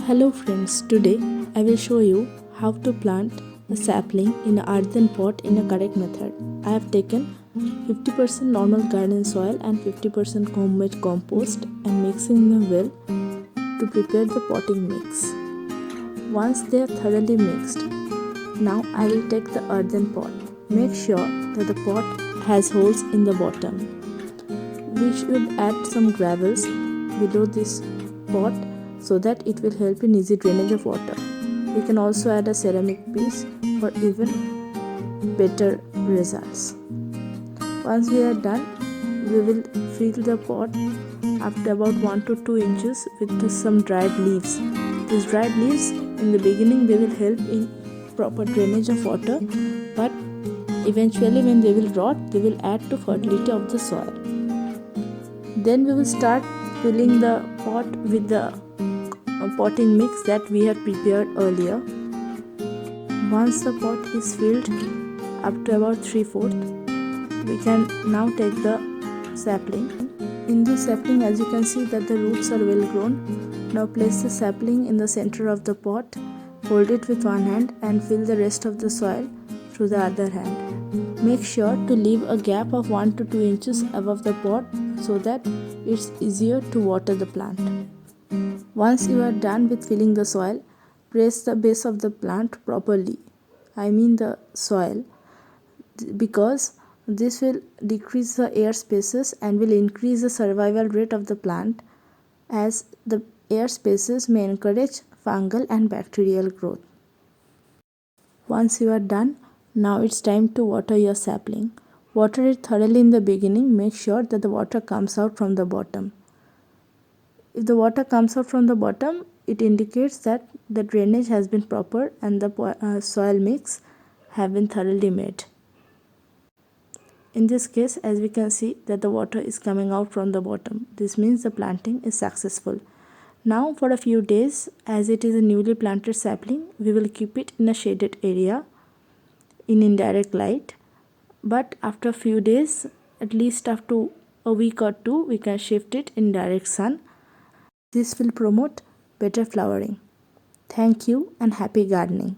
Hello friends, today I will show you how to plant a sapling in an earthen pot in a correct method. I have taken 50% normal garden soil and 50% homemade compost and mixing them well to prepare the potting mix. Once they are thoroughly mixed, now I will take the earthen pot. Make sure that the pot has holes in the bottom. We should add some gravels below this pot so that it will help in easy drainage of water. We can also add a ceramic piece for even better results. Once we are done, we will fill the pot after about 1 to 2 inches with some dried leaves. These dried leaves in the beginning they will help in proper drainage of water, but eventually when they will rot, they will add to fertility of the soil. Then we will start filling the pot with the potting mix that we have prepared earlier. Once the pot is filled up to about 3/4, we can now take the sapling. In this sapling, as you can see that the roots are well grown. Now place the sapling in the center of the pot, hold it with one hand and fill the rest of the soil through the other hand. Make sure to leave a gap of 1 to 2 inches above the pot so that it's easier to water the plant. Once you are done with filling the soil, press the base of the plant properly. I mean the soil, because this will decrease the air spaces and will increase the survival rate of the plant, as the air spaces may encourage fungal and bacterial growth. Once you are done, now it's time to water your sapling. Water it thoroughly in the beginning. Make sure that the water comes out from the bottom. If the water comes out from the bottom, it indicates that the drainage has been proper and the soil mix have been thoroughly made. In this case, as we can see that the water is coming out from the bottom. This means the planting is successful. Now for a few days, as it is a newly planted sapling, we will keep it in a shaded area in indirect light. But after a few days, at least after a week or two, we can shift it in direct sun. This will promote better flowering. Thank you and happy gardening.